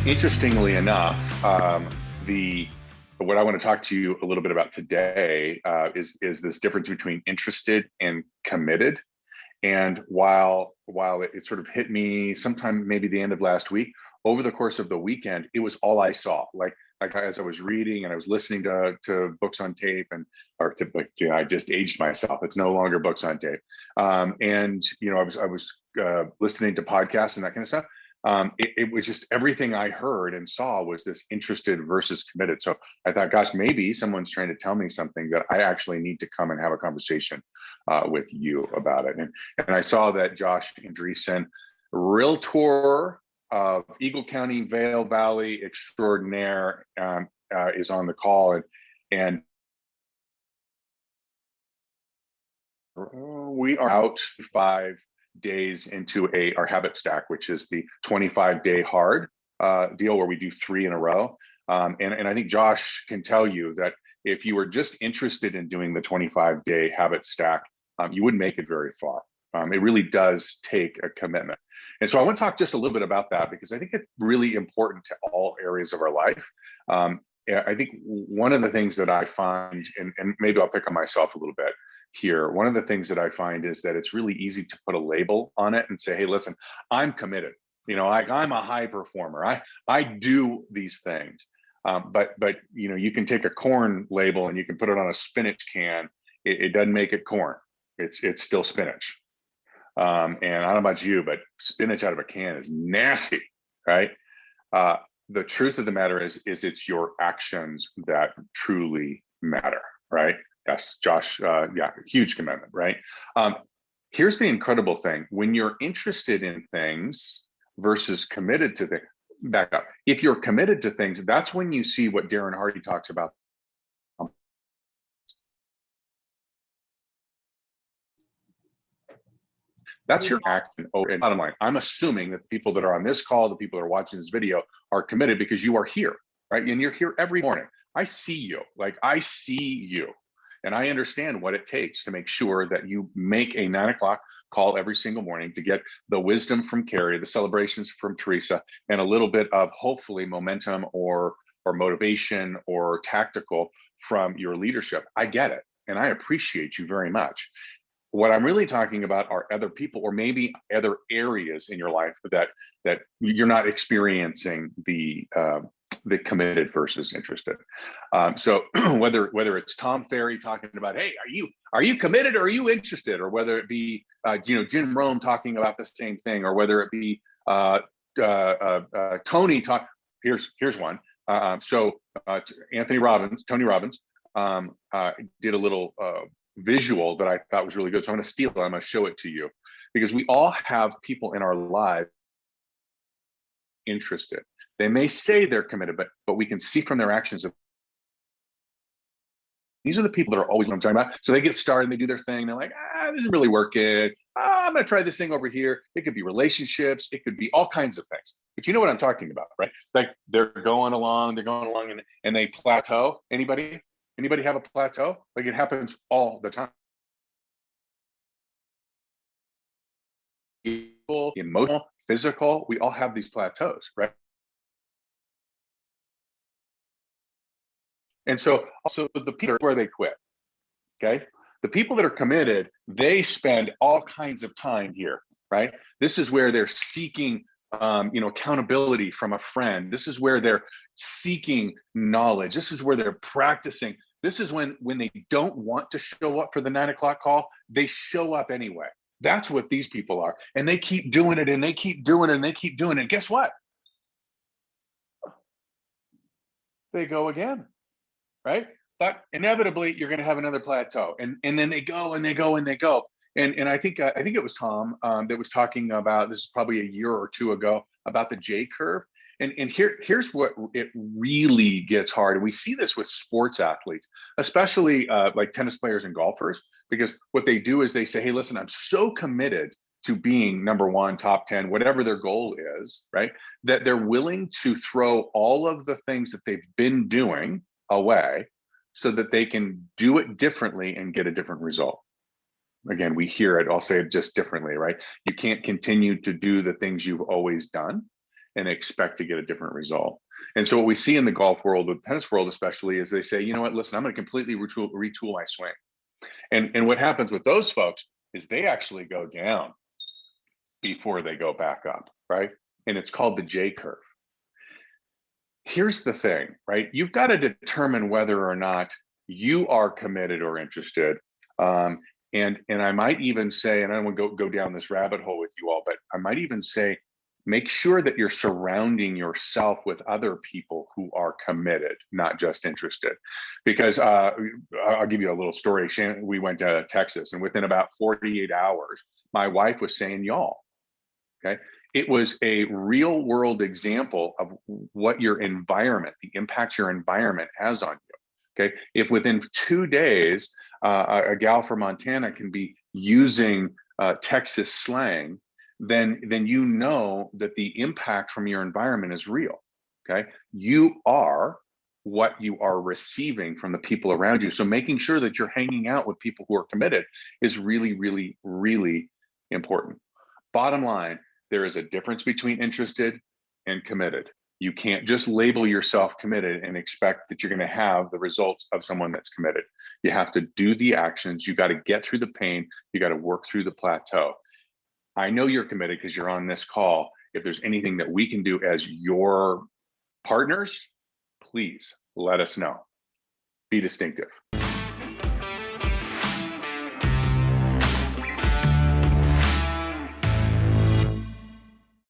Interestingly enough, the what I want to talk to you a little bit about today is this difference between interested and committed. And while it sort of hit me sometime maybe the end of last week, over the course of the weekend, it was all I saw. Like as I was reading and I was listening to books on tape I just aged myself. It's no longer books on tape. And I was listening to podcasts and that kind of stuff. It was just everything I heard and saw was this interested versus committed. So I thought, gosh, maybe someone's trying to tell me something that I actually need to come and have a conversation with you about it. And I saw that Josh Andreessen, realtor of Eagle County, Vale Valley extraordinaire, is on the call. And we are out 5 days into our habit stack, which is the 25-day hard deal where we do 3 in a row. And I think Josh can tell you that if you were just interested in doing the 25-day habit stack, you wouldn't make it very far. It really does take a commitment. And so I want to talk just a little bit about that because I think it's really important to all areas of our life. I think one of the things that I find, and maybe I'll pick on myself a little bit here, one of the things that I find is that it's really easy to put a label on it and say, hey, listen, I'm committed. I'm a high performer. I do these things. But you can take a corn label and you can put it on a spinach can. It doesn't make it corn. It's still spinach. And I don't know about you, but spinach out of a can is nasty, right? The truth of the matter is it's your actions that truly matter, right? Yes, Josh, huge commitment, right? Here's the incredible thing. When you're interested in things versus committed to things, back up. If you're committed to things, that's when you see what Darren Hardy talks about. That's your action. And bottom line, I'm assuming that the people that are on this call, the people that are watching this video are committed because you are here, right? And you're here every morning. I see you, I see you. And I understand what it takes to make sure that you make a 9 o'clock call every single morning to get the wisdom from Carrie, the celebrations from Teresa, and a little bit of hopefully momentum or motivation or tactical from your leadership. I get it. And I appreciate you very much. What I'm really talking about are other people, or maybe other areas in your life that you're not experiencing the committed versus interested. So whether it's Tom Ferry talking about, hey, are you committed or are you interested, or whether it be Jim Rome talking about the same thing, or whether it be Tony talk. Here's one. Tony Robbins did a little visual that I thought was really good. So I'm going to steal it. I'm going to show it to you because we all have people in our lives interested. They may say they're committed, but we can see from their actions. These are the people that are always what I'm talking about. So they get started and they do their thing. They're like, this isn't really working. I'm going to try this thing over here. It could be relationships. It could be all kinds of things. But you know what I'm talking about, right? Like they're going along and they plateau. Anybody have a plateau? Like it happens all the time. Emotional, physical, we all have these plateaus, right? And so also the people where they quit, okay? The people that are committed, they spend all kinds of time here, right? This is where they're seeking accountability from a friend. This is where they're seeking knowledge. This is where they're practicing. This is when they don't want to show up for the 9 o'clock call, they show up anyway. That's what these people are. And they keep doing it and they keep doing it and they keep doing it. Guess what? They go again, right? But inevitably you're going to have another plateau. And then they go and they go and they go. And I think it was Tom that was talking about, this is probably a year or two ago, about the J curve. And here's what it really gets hard. And we see this with sports athletes, especially like tennis players and golfers, because what they do is they say, hey, listen, I'm so committed to being number one, top 10, whatever their goal is, right? That they're willing to throw all of the things that they've been doing away so that they can do it differently and get a different result. Again, we hear it, I'll say it just differently, right? You can't continue to do the things you've always done. and expect to get a different result. And so what we see in the golf world, the tennis world especially, is they say, you know what, listen, I'm going to completely retool my swing. And what happens with those folks is they actually go down before they go back up, right? And it's called the J curve. Here's the thing, right? You've got to determine whether or not you are committed or interested. And I might even say, and I don't want to go down this rabbit hole with you all, but I might even say, make sure that you're surrounding yourself with other people who are committed, not just interested. Because I'll give you a little story. We went to Texas, and within about 48 hours, my wife was saying y'all. Okay. It was a real world example of what your environment, the impact your environment has on you. Okay. If within 2 days, a gal from Montana can be using Texas slang, then you know that the impact from your environment is real. Okay. You are what you are receiving from the people around you. So making sure that you're hanging out with people who are committed is really, really, really important. Bottom line, there is a difference between interested and committed. You can't just label yourself committed and expect that you're going to have the results of someone that's committed. You have to do the actions. You got to get through the pain. You got to work through the plateau. I know you're committed because you're on this call. If there's anything that we can do as your partners, please let us know. Be distinctive.